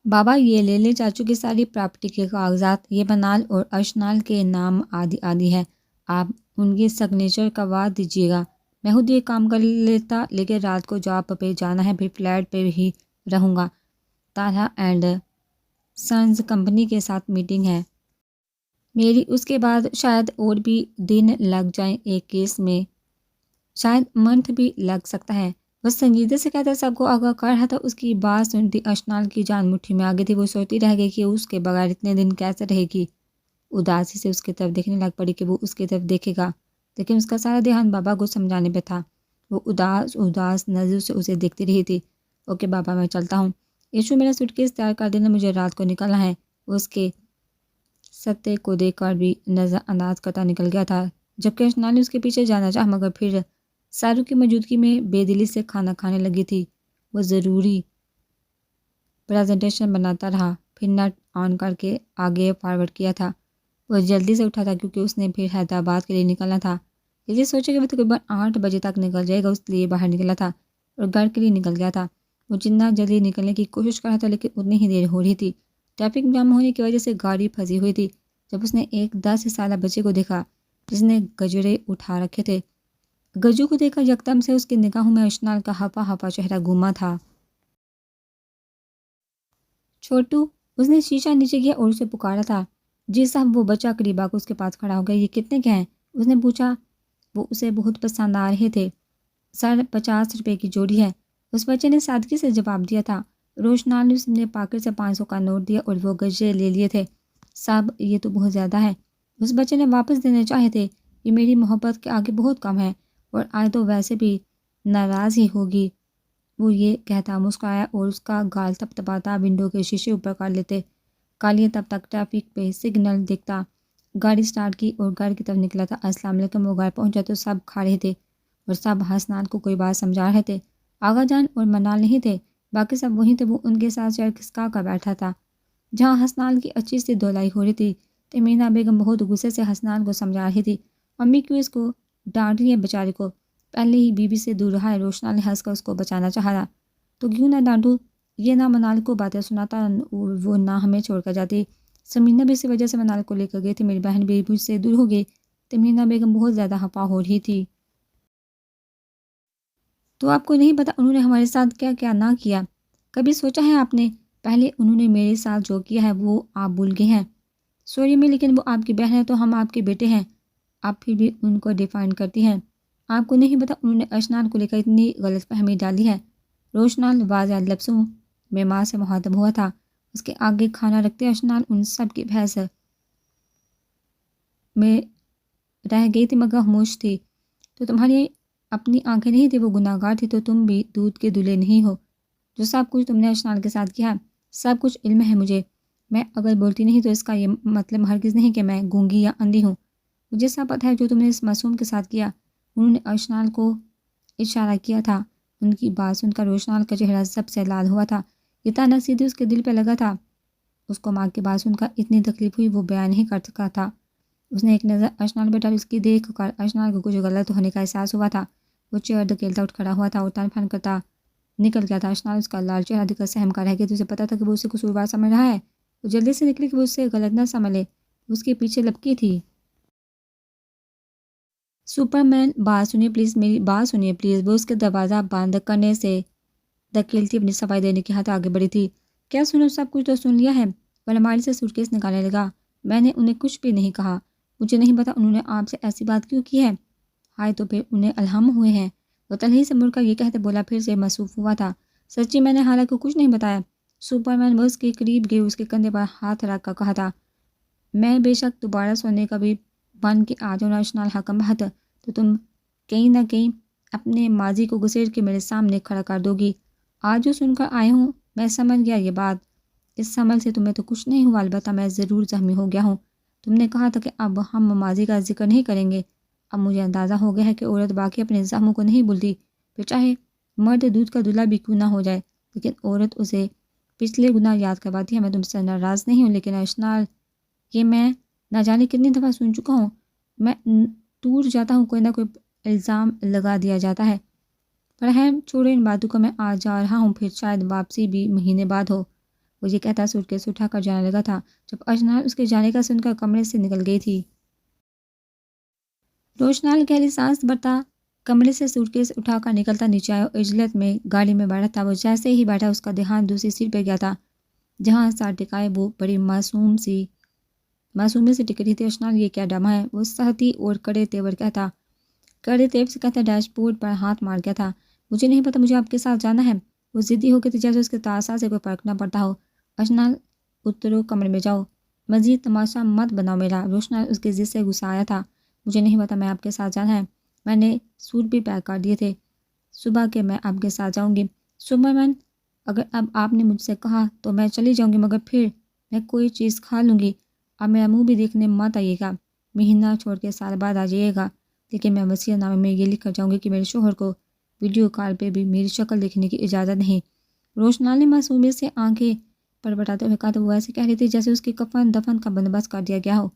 بابا یہ لے لے چاچو کی ساری پراپرٹی کے کاغذات، یہ منال اور اشنال کے نام آدھی آدھی ہے، آپ ان کی سگنیچر کروا دیجیے گا۔ میں خود یہ کام کر لیتا، لیکن رات کو جاب پہ جانا ہے، پھر فلیٹ پہ ہی رہوں گا۔ طاہرہ اینڈ سنز کمپنی کے ساتھ میٹنگ ہے میری، اس کے بعد شاید اور بھی دن لگ جائیں، ایک کیس میں شاید منتھ بھی لگ سکتا ہے۔ وہ سنجیدہ سے کہتا سب کو آگاہ کر رہا تھا۔ اس کی بات سنتی اشنال کی جان مٹھی میں آ گئی تھی۔ وہ سوچتی رہ گئی کہ اس کے بغیر اتنے دن کیسے رہے گی۔ اداسی سے اس کی طرف دیکھنے لگ پڑی کہ وہ اس کی طرف دیکھے گا، لیکن اس کا سارا دھیان بابا کو سمجھانے پہ تھا۔ وہ اداس نظر سے اسے دیکھتی رہی تھی۔ اوکے بابا، میں چلتا ہوں۔ ایشو میرا سوٹ کیس تیار کر دینا، مجھے رات کو نکلنا ہے۔ اس کے ستے کو دیکھ کر بھی نظر انداز کرتا نکل گیا تھا، جبکہ اشنال نے اس کے پیچھے جانا چاہا، مگر پھر سارو کی موجودگی میں بے دلی سے کھانا کھانے لگی تھی۔ وہ ضروری پریزنٹیشن بناتا رہا، پھر نٹ آن کر کے آگے فارورڈ کیا تھا۔ وہ جلدی سے اٹھا تھا کیونکہ اس نے پھر حیدرآباد کے لیے نکلنا تھا۔ یہ سوچے کہ وہ تقریباً 8 بجے تک نکل جائے گا، اس لیے باہر نکلا تھا اور گھر کے لیے نکل گیا تھا۔ وہ جتنا جلدی نکلنے کی کوشش کر رہا تھا، لیکن اتنی ہی دیر ہو رہی تھی۔ ٹریفک جام ہونے کی وجہ سے گاڑی پھنسی ہوئی تھی۔ جب اس نے ایک 10 سالہ بچے کو دیکھا جس نے گجرے اٹھا رکھے تھے، گجو کو دیکھا یکدم سے اس کی نگاہوں میں اشنال کا ہپا ہپا چہرہ گھوما تھا۔ چھوٹو، اس نے شیشہ نیچے کیا اور اسے پکارا تھا۔ جی صاحب، وہ بچہ قریب آ کر اس کے پاس کھڑا ہو گیا۔ یہ کتنے کے ہیں؟ اس نے پوچھا۔ وہ اسے بہت پسند آ رہے تھے۔ سر 50 روپے کی جوڑی ہے، اس بچے نے سادگی سے جواب دیا تھا۔ روشنال نے اس نے پاکٹ سے 500 کا نوٹ دیا اور وہ گجرے لے لیے تھے۔ صاحب، یہ تو بہت زیادہ ہے۔ اس بچے نے واپس دینے چاہے تھے۔ یہ میری محبت کے آگے بہت کم ہے، اور آج تو ویسے بھی ناراض ہی ہوگی۔ وہ یہ کہتا مسکرایا اور اس کا گال تپ تپاتا ونڈو کے شیشے اوپر کر لیتے۔ کالیہ تب تک ٹریفک پہ سگنل دیکھتا گاڑی سٹارٹ کی اور گھر کی طرف نکلا تھا۔ السلام علیکم۔ وہ گھر پہنچا تو سب کھا رہے تھے اور سب حسنال کو کوئی بات سمجھا رہے تھے۔ آغا جان اور منال نہیں تھے، باقی سب وہیں تھے۔ وہ ان کے ساتھ چیئر کھسکا کر بیٹھا تھا جہاں حسنال کی اچھی سی دھولائی ہو رہی تھی۔ تمینہ بیگم بہت غصے سے حسنال کو سمجھا رہی تھی۔ امی کیوں اس کو ڈانٹ رہی ہے بیچارے کو؟ پہلے ہی بیوی سے دور رہا ہے۔ روشنال نے ہنس کر اس کو بچانا چاہا۔ تو کیوں نہ ڈانٹوں؟ یہ نہ منال کو باتیں سناتا اور وہ نہ ہمیں چھوڑ کر جاتی۔ سمینہ بھی اسی وجہ سے منال کو لے کر گئی تھی۔ میری بہن بھی مجھ سے دور ہو گئی۔ تمینہ بیگم بہت زیادہ ہپا ہو رہی تھی۔ تو آپ کو نہیں پتا انہوں نے ہمارے ساتھ کیا کیا نہ کیا؟ کبھی سوچا ہے آپ نے؟ پہلے انہوں نے میرے ساتھ جو کیا ہے وہ آپ بھول گئے ہیں؟ سوری میں، لیکن وہ آپ کی بہن ہے تو ہم آپ کے بیٹے ہیں۔ آپ پھر بھی ان کو ڈیفائن کرتی ہیں۔ آپ کو نہیں پتا انہوں نے اشنال کو لے کر اتنی غلط فہمی ڈالی ہے۔ روشنال واضح لفظوں میں ماں سے مخاطب ہوا تھا۔ اس کے آگے کھانا رکھتے اشنال ان سب کی بحث میں رہ گئی تھی مگر خاموش تھی۔ تو تمہاری اپنی آنکھیں نہیں تھی، وہ گناہ گار تھی، تو تم بھی دودھ کے دلہے نہیں ہو۔ جو سب کچھ تم نے اشنال کے ساتھ کیا، سب کچھ علم ہے مجھے۔ میں اگر بولتی نہیں تو اس کا یہ مطلب ہرگز نہیں کہ میں گونگی یا اندھی ہوں۔ مجھے سب پتہ ہے جو تم نے اس معصوم کے ساتھ کیا۔ انہوں نے اشنال کو اشارہ کیا تھا۔ ان کی بات سن کر روشنال کا چہرہ سب سے لال ہوا تھا۔ یہ تانا سیدھی اس کے دل پہ لگا تھا۔ اس کو ماں کی بات سن کر اتنی تکلیف ہوئی وہ بیان نہیں کر سکا تھا۔ اس نے ایک نظر اشنال پہ ڈالی۔ اس کی دیکھ کر اشنال کو کچھ غلط ہونے کا احساس ہوا تھا۔ وہ چیئر دھکیلتا اٹھ کھڑا ہوا تھا اور تن پھن کرتا نکل گیا تھا۔ اشنال اس کا لال چہرہ دیکھ کر سہم کر رہ گیا۔ تو اسے پتا تھا کہ وہ اسے قصوروار سمجھ رہا ہے۔ وہ جلدی سے نکلی کہ وہ اس سے غلط نہ سمجھ لے۔ اس کے پیچھے لپکی تھی۔ سپرمین، بات سنیے پلیز، میری بات سنیے پلیز۔ وہ اس کے دروازہ بند کرنے سے دھکیلتی اپنی صفائی دینے کے ہاتھ آگے بڑھی تھی۔ کیا سنو؟ سب کچھ تو سن لیا ہے۔ وہ الماری سے سوٹ کیس نکالنے لگا۔ میں نے انہیں کچھ بھی نہیں کہا۔ مجھے نہیں پتا انہوں نے آپ سے ایسی بات کیوں کی ہے۔ ہائے، تو پھر انہیں الہام ہوئے ہیں۔ وہ تنہائی سے مڑ کر یہ کہتے بولا، پھر سے مصروف ہوا تھا۔ سچی میں نے حالانکہ کچھ نہیں بتایا۔ سپرمین وہ اس کے قریب گئی، اس کے کندھے پر ہاتھ رکھ کر کہا تھا، میں بے شک دوبارہ سونے کا بھی بن کے آ جاؤں اشنال حکم بہت، تو تم کہیں نہ کہیں اپنے ماضی کو گسیٹ کے میرے سامنے کھڑا کر دو گی۔ آج جو سن کر آئے ہوں میں سمجھ گیا یہ بات۔ اس عمل سے تمہیں تو کچھ نہیں ہوا، البتہ میں ضرور زخمی ہو گیا ہوں۔ تم نے کہا تھا کہ اب ہم ماضی کا ذکر نہیں کریں گے۔ اب مجھے اندازہ ہو گیا ہے کہ عورت باقی اپنے زخموں کو نہیں بھولتی، پھر چاہے مرد دودھ کا دلہا بھی کیوں نہ ہو جائے، لیکن عورت اسے پچھلے گناہ یاد کرواتی ہے۔ میں تم سے ناراض نہیں ہوں، لیکن اشنال، یہ میں نہ جانے کتنی دفعہ سن چکا ہوں۔ میں ٹوٹ جاتا ہوں، کوئی نہ کوئی الزام لگا دیا جاتا ہے۔ پر چھوڑو ان باتوں کو، میں آج جا رہا ہوں، پھر شاید واپسی بھی مہینے بعد ہو۔ وہ یہ کہتا سوٹ کیس اٹھا کر جانے لگا تھا جب اشنال اس کے جانے کا سن کر کمرے سے نکل گئی تھی۔ روشنال گہری سانس بھرتا کمرے سے سوٹ کیس اٹھا کر نکلتا نیچے آیا اور اجلت میں گاڑی میں بیٹھا تھا۔ وہ جیسے ہی بیٹھا اس کا دھیان دوسری سیٹ پہ گیا تھا جہاں سار ٹکائے وہ بڑی معصومی سے ٹک رہی تھی۔ اشنال یہ کیا ڈرامہ ہے، وہ سہتی اور کڑے تیور سے کہتا ڈیش بورڈ پر ہاتھ مار گیا تھا۔ مجھے نہیں پتا، مجھے آپ کے ساتھ جانا ہے۔ وہ ضدی ہو گئی تھی جیسے اس کے تاثر سے کوئی فرق نہ پڑتا ہو۔ اشنال اترو، کمرے میں جاؤ، مزید تماشا مت بناؤ میرا۔ روشنال اس کی ضد سے غصہ آیا تھا۔ مجھے نہیں پتا، میں آپ کے ساتھ جانا ہے، میں نے سوٹ بھی پیک کر دیے تھے صبح کے، میں آپ کے ساتھ جاؤں گی۔ سپرمین، اگر اب آپ نے مجھ سے کہا تو میں چلی جاؤں گی، مگر پھر میں کوئی چیز کھا لوں گی۔ اب میرا منہ بھی دیکھنے مت آئیے گا، مہینہ چھوڑ کے سال بعد آ جائیے گا، لیکن میں وصیت نامے میں یہ لکھ کر جاؤں گی کہ میرے شوہر کو ویڈیو کال پہ بھی میری شکل دیکھنے کی اجازت نہیں۔ روشنال نے معصومیت سے آنکھیں پڑپڑاتے ہوئے کہا تو وہ ایسے کہہ رہی تھی جیسے اس کی کفن دفن کا بندوبست کر دیا گیا ہو۔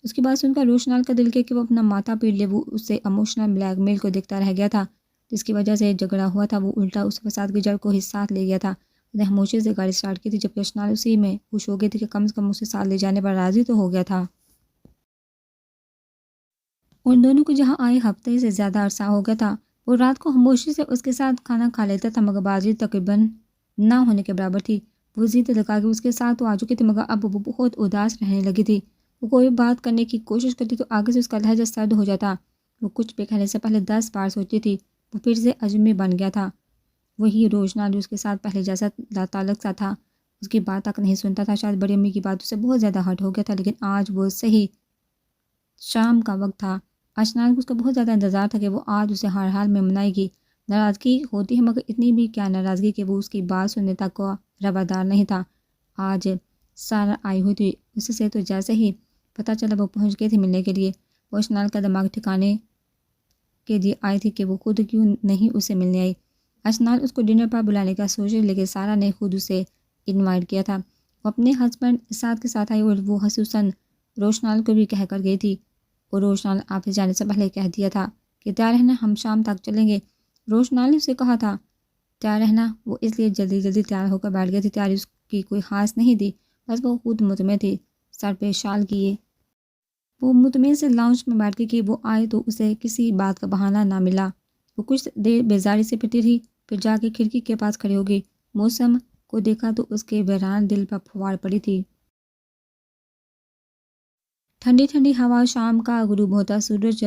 اس کی بات سن کر روشنال کا دل کیا کہ وہ اپنا ماتھا پیٹ لے۔ وہ اس سے ایموشنل بلیک میل کو دیکھتا رہ گیا تھا جس کی وجہ سے جھگڑا ہوا تھا۔ وہ الٹا اس فساد کی جڑ کو ہی ساتھ لے گیا تھا۔ اس نے خاموشی سے گاڑی سٹارٹ کی تھی جب روشنال اسی میں خوش ہو گئی تھی کہ کم از کم اسے ساتھ لے جانے پر راضی تو ہو گیا تھا۔ ان دونوں کو جہاں آئے ہفتے سے زیادہ عرصہ ہو گیا تھا۔ وہ رات کو خاموشی سے اس کے ساتھ کھانا کھا لیتا تھا مگر بازی تقریباً نہ ہونے کے برابر تھی۔ وہ ضد لگا کے اس کے ساتھ تو آ چکی تھی مگر اب وہ بہت اداس رہنے لگی تھی۔ وہ کوئی بات کرنے کی کوشش کرتی تو آگے سے اس کا لہجہ سرد ہو جاتا۔ وہ کچھ بھی کہنے سے پہلے 10 بار سوچتی تھی۔ وہ پھر سے اجمی بن گیا تھا، وہی روشنال جو اس کے ساتھ پہلے جیسا لاتعلق سا تھا، اس کی بات تک نہیں سنتا تھا۔ شاید بڑی امی کی باتوں سے بہت زیادہ ہرٹ ہو گیا تھا، لیکن آج وہ صحیح شام کا وقت تھا۔ اشنال کو اس کا بہت زیادہ انتظار تھا کہ وہ آج اسے ہر حال میں منائے گی۔ ناراضگی ہوتی ہے مگر اتنی بھی کیا ناراضگی کہ وہ اس کی بات سننے تک کو روادار نہیں تھا۔ آج سارا آئی ہوئی تھی اس سے تو جیسے ہی پتہ چلا وہ پہنچ گئی تھی ملنے کے لیے۔ وہ اشنال کا دماغ ٹھکانے کے لیے آئی تھی کہ وہ خود کیوں نہیں اسے ملنے آئی۔ اشنال اس کو ڈنر پر بلانے کا سوچ رہی لیکن سارا نے خود اسے انوائٹ کیا تھا۔ وہ اپنے ہسبینڈ اسعد کے ساتھ آئی اور وہ خصوصاً روشنال کو بھی کہہ کر گئی تھی، اور روشنال آفس جانے سے پہلے کہہ دیا تھا کہ تیار رہنا، ہم شام تک چلیں گے۔ روشنال نے اسے کہا تھا تیار رہنا، وہ اس لیے جلدی تیار ہو کر بیٹھ گئی تھی۔ تیاری اس کی کوئی خاص نہیں تھی، بس وہ خود مطمئن تھی، سر پہ شال کیے وہ مطمئن سے لاؤنج میں بیٹھ گئی کہ وہ آئے تو اسے کسی بات کا بہانہ نہ ملا۔ وہ کچھ دیر بیزاری سے پھرتی رہی، پھر جا کے کھڑکی کے پاس کھڑی ہو گئی۔ موسم کو دیکھا تو اس کے ویران دل پر پھوار پڑی تھی۔ ٹھنڈی ٹھنڈی ہوا، شام کا غروب ہوتا سورج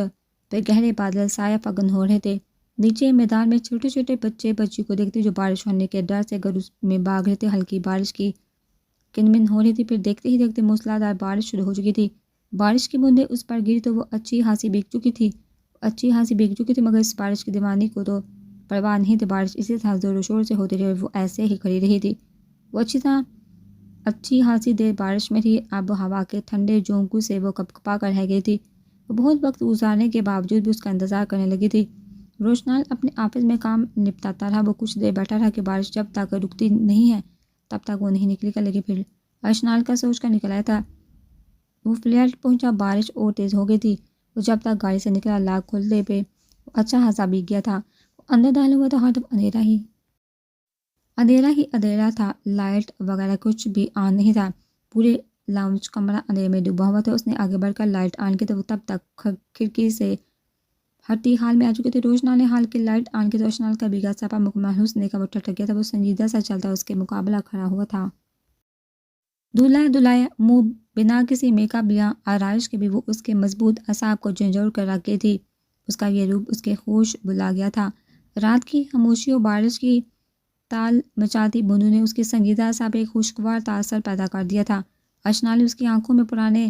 پہ گہرے بادل سایہ فگن ہو رہے تھے۔ نیچے میدان میں چھوٹے چھوٹے بچے بچی کو دیکھتے جو بارش ہونے کے ڈر سے گھر میں بھاگ رہے تھے۔ ہلکی بارش کی کنمن ہو رہی تھی، پھر دیکھتے ہی دیکھتے موسلادھار بارش شروع ہو چکی تھی۔ بارش کی بوندیں اس پر گری تو وہ اچھی خاصی بھیگ چکی تھی مگر اس بارش کی دیوانی کو تو پرواہ نہیں تھی۔ بارش اسی طرح زور و شور سے ہوتی رہی اور وہ ایسے ہی کھڑی رہی تھی۔ وہ اچھی خاصی دیر بارش میں رہی۔ آب و ہوا کے ٹھنڈے جھونکوں سے وہ کپکپا کر رہ گئی تھی۔ وہ بہت وقت گزارنے کے باوجود بھی اس کا انتظار کرنے لگی تھی۔ روشنال اپنے آفس میں کام نپٹاتا رہا۔ وہ کچھ دیر بیٹھا رہا کہ بارش جب تک رکتی نہیں ہے تب تک وہ نہیں نکلے گا، لیکن پھر اشنال کا سوچ کر نکل آیا تھا۔ وہ فلیٹ پہنچا، بارش اور تیز ہو گئی تھی۔ وہ جب تک گاڑی سے نکلا لاک کھولنے پہ وہ اچھا خاصا بھیگ گیا تھا۔ وہ اندر داخل ہوا تو ہر طرف اندھیرا تھا، لائٹ وغیرہ کچھ بھی آن نہیں تھا۔ پورے لاؤنج کمرہ اندھیرے میں ڈوبا ہوا تھا۔ اس نے آگے بڑھ کر لائٹ آن کی تو وہ تب تک کھڑکی سے ہٹی حال میں آ چکی تھی۔ روشنال نے حال کی لائٹ آن کی تو اشنال کا بھیگا سپا مکمل حسن کا وہ ٹھٹک گیا تھا۔ وہ سنجیدہ سا چلتا اس کے مقابلہ کھڑا ہوا تھا۔ دھلا دھلایا منہ، بنا کسی میک اپ یا آرائش کے بھی وہ اس کے مضبوط اعصاب کو جھنجھوڑ کر رکھ گئی تھی۔ اس کا یہ روپ اس کے ہوش بلا گیا تھا۔ رات کی خاموشی اور بارش کی تال مچاتی بوندوں نے اس کی سنجیدہ اعصاب پہ ایک خوشگوار تاثر پیدا کر دیا تھا۔ اشنال نے اس کی آنکھوں میں پرانے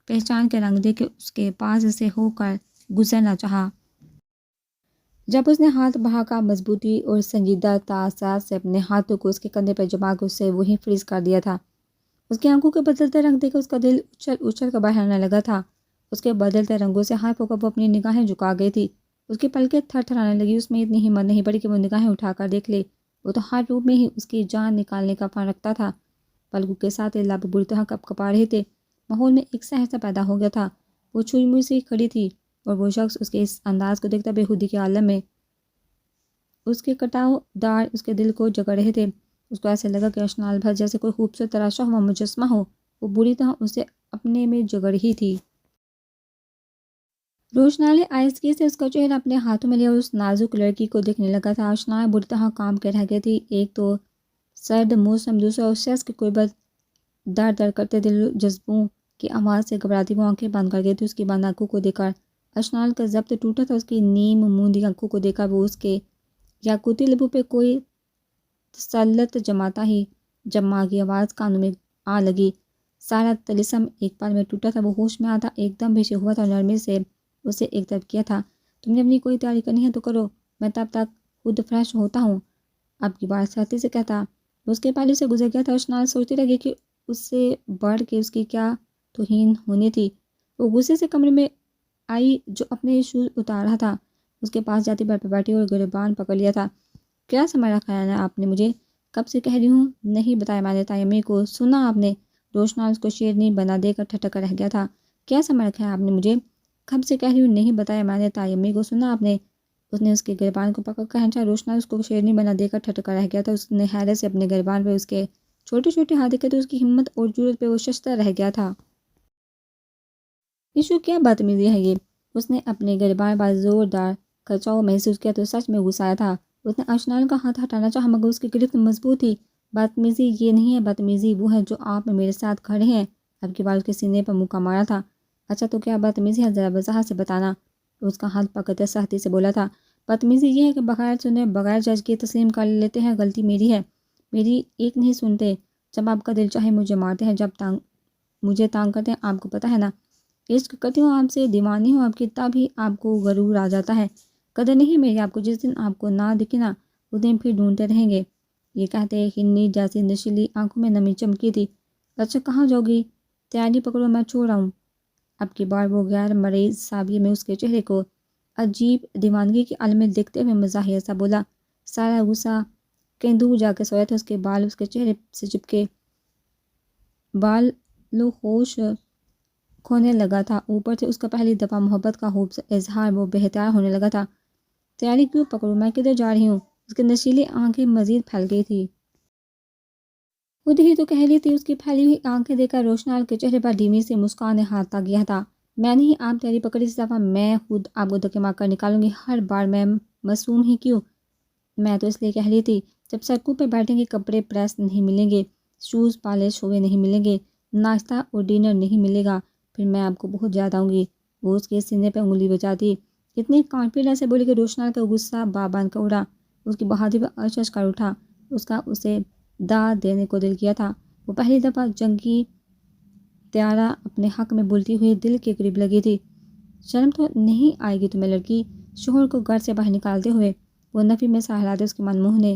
پہچان کے رنگ دیکھ کے اس کے پاس سے ہو کر گزرنا چاہا۔ جب اس نے ہاتھ بڑھا کر مضبوطی اور سنجیدہ تاثرات سے اپنے ہاتھوں کو اس کے کندھے پہ جما کے اسے وہیں فریز کر دیا تھا۔ اس کی آنکھوں کے بدلتے رنگ دیکھ کر اس کا دل اچھل کر بہلنے لگا تھا۔ اس کے بدلتے رنگوں سے ہائپ ہو کر وہ اپنی نگاہیں جھکا گئی تھی۔ اس کی پلکیں تھر تھرانے لگی۔ اس میں اتنی ہمت نہیں پڑی کہ وہ نگاہیں اٹھا کر دیکھ لے۔ وہ تو ہر روپ میں ہی اس کی جان نکالنے کا فن رکھتا تھا۔ پلکوں کے ساتھ لب بری طرح کپکپا رہے تھے۔ ماحول میں ایک سحر سا پیدا ہو گیا تھا۔ وہ چھوئی موئی سی کھڑی تھی اور وہ شخص اس کے اس انداز کو دیکھتا بے خودی کے عالم میں اس کے کٹاؤ دار اس کے دل کو جگڑ رہے تھے۔ اس کو ایسے لگا کہ اشنال بھر جیسے کوئی خوبصورت تراشا ہوا مجسمہ ہو، وہ بری طرح اسے اپنے میں جگڑ رہی تھی۔ روشنال نے آہستگی سے اس کا چہرہ اپنے ہاتھوں میں لیا اور اس نازک لڑکی کو دیکھنے لگا تھا۔ اشنال بری طرح کام کے رہ گئی تھی۔ ایک تو سرد موسم، دوسرا اس شخص کی قربت، در در کرتے دل جذبوں کی آواز سے گھبراتی وہ آنکھیں بند کر گئی تھی۔ اس کی بند آنکھوں کو دیکھ کر اشنال کا ضبط ٹوٹا تھا۔ اس کی نیم موندی آنکھوں کو دیکھ کر وہ اس کے یاقوتی لبوں پہ کوئی تسلط جماتا ہی جب ماں کی آواز کانوں میں آ لگی۔ سارا طلسم ایک پل میں ٹوٹا تھا۔ وہ ہوش میں آتا ایک دم بے ہوا تھا، نرمی سے اسے ایک طرف کیا تھا۔ تم نے اپنی کوئی تیاری کرنی ہے تو کرو، میں تب تک خود فریش ہوتا ہوں، اب کی بار سختی سے کہتا۔ اس کے پہلے سے گزر گیا تھا۔ اشنال سوچتی رہ گئی کہ اس سے بڑھ کے اس کی کیا توہین ہونی تھی۔ وہ غصے سے کمرے میں آئی جو اپنے شوز اتار رہا تھا، اس کے پاس جاتی بیڈ پہ بیٹھی اور گریبان پکڑ لیا تھا۔ کیا سمجھ رکھا ہے آپ نے مجھے؟ کب سے کہہ رہی ہوں نہیں بتایا میں نے تائی امی کو، سنا آپ نے؟ روشنال اس کو شیرنی بنا دے کر ٹھٹک کر رہ گیا تھا۔ کیا سمجھ رکھا ہے آپ نے مجھے؟ کب سے کہہ رہی ہوں نہیں بتایا میں نے تائی امی کو، سنا آپ نے؟ اس نے اس کے گریبان کو پکڑ کر کھینچا۔ روشنال اس کو شیرنی بنا دے کر ٹھٹک کر رہ گیا تھا۔ اس نے حیرت سے اپنے گریبان پہ اس کے چھوٹے چھوٹے ہاتھ دیکھے تو اس کی ہمت اور جرأت پہ وہ ششدر رہ گیا تھا۔ ایشو کیا بدتمیزی ہے یہ؟ اس نے اپنے گریبان پر زوردار کھچاؤ محسوس کیا تو سچ میں غصہ آیا تھا۔ اس نے اشنال کا ہاتھ ہٹانا چاہا مگر اس کی گرفت مضبوط تھی۔ بدتمیزی یہ نہیں ہے، بدتمیزی وہ ہے جو آپ میرے ساتھ کھڑے ہیں۔ اب کی بار اس کے سینے پر مکہ مارا تھا۔ اچھا تو کیا بدتمیزی ہے، ذرا وضاحت سے بتانا، اس کا ہاتھ پکڑتے سختی سے بولا تھا۔ بدتمیزی یہ ہے کہ بغیر سنے بغیر جج کے تسلیم کر لیتے ہیں غلطی میری ہے، میری ایک نہیں سنتے، جب آپ کا دل چاہے مجھے مارتے ہیں، جب مجھے تانگ کرتے ہیں، آپ کو پتہ ہے نا، عشق کرتی ہوں آپ سے، دیوانی ہوں آپ کی، تب ہی آپ کو غرور آ جاتا ہے، قدر نہیں میری آپ کو، جس دن آپ کو نہ دکھے نا اس دن پھر ڈھونڈتے رہیں گے۔ یہ کہتے ہنی جیسی نشیلی آنکھوں میں نمی چمکی تھی۔ اچھا کہاں جاؤ گی؟ تیاری پکڑو میں چھوڑ رہا ہوں۔ اب کی بار وہ غیر مریض سابیہ میں اس کے چہرے کو عجیب دیوانگی کی علامت دیکھتے ہوئے مزاحیہ سا بولا۔ سارا غصہ کہیں دور جا کے سویا تھا۔ اس کے بال اس کے چہرے سے چپکے، بال لو ہوش کھونے لگا تھا، اوپر سے اس کا پہلی دفعہ محبت کا خوب اظہار وہ بہتر ہونے لگا تھا۔ تیاری کیوں پکڑوں، میں کدھر جا رہی ہوں؟ اس کی نشیلی آنکھیں مزید پھیل گئی تھی۔ خود ہی تو کہہ رہی تھی۔ اس کی پھیلی ہوئی آنکھیں دیکھ کر روشنال کے چہرے پر دھیمی سے مسکان نے ہاتھ آ گیا تھا۔ میں نہیں، آپ تیاری پکڑی، اس دفعہ میں خود آپ کو دھکے مار کر نکالوں گی، ہر بار میں معصوم ہی کیوں؟ میں تو اس لیے کہہ رہی تھی، جب سڑکوں پہ بیٹھیں گے کپڑے پریس نہیں ملیں گے، شوز پالش ہوئے نہیں ملیں گے، ناشتہ اور ڈنر نہیں ملے گا، پھر میں آپ کو بہت یاد آؤں گی۔ وہ اس کے سینے پہ انگلی بچاتی اتنی کانفیڈنس سے بولی کہ روشنال کا غصہ بان کا اڑا۔ اس کی بہادری پر ارشش کر اٹھا۔ اس کا اسے داد دینے کو دل کیا تھا۔ وہ پہلی دفعہ جنگی طیارہ اپنے حق میں بولتی ہوئی دل کے قریب لگی تھی۔ شرم تو نہیں آئے گی تمہیں لڑکی؟ شوہر کو گھر سے باہر نکالتے ہوئے وہ نفی میں سہلاتے اس کے منموہنے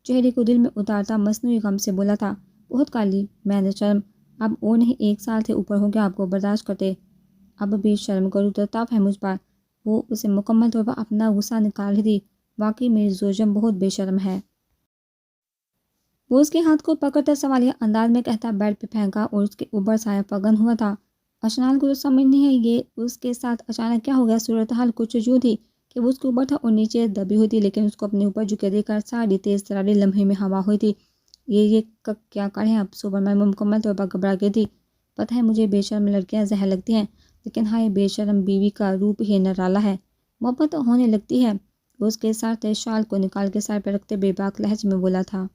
چہرے کو دل میں اتارتا مصنوعی غم سے بولا تھا۔ بہت کر لی میں نے شرم، اب اور نہیں، 1 سال سے اوپر ہو گیا آپ کو برداشت کرتے، اب بھی شرم کروں تو تب ہے مجھ پر۔ وہ اسے مکمل طور پر اپنا غصہ نکال رہی تھی۔ واقعی میری زوجم بہت بے شرم ہے۔ وہ اس کے ہاتھ کو پکڑتا سوالیہ انداز میں کہتا بیڈ پہ پھینکا اور اس کے اوپر سایہ فگن ہوا تھا۔ اشنال کو تو سمجھ نہیں ہے یہ اس کے ساتھ اچانک کیا ہو گیا۔ صورتحال کچھ یوں تھی کہ وہ اس کے اوپر تھا اور نیچے دبی ہوئی تھی، لیکن اس کو اپنے اوپر جھکے دیکھ کر ساری تیز تراری لمحے میں ہوا ہوئی تھی۔ یہ کیا کریں اب؟ سپرمین مکمل طور پر گھبرا گئی تھی۔ پتہ ہے مجھے بے شرم لڑکیاں زہر لگتی ہیں، لیکن ہائے بے شرم بیوی کا روپ ہی نرالا ہے، محبت ہونے لگتی ہے۔ وہ اس کے سر سے شال کو نکال کے سر پہ رکھتے بے باک لہجے میں بولا تھا۔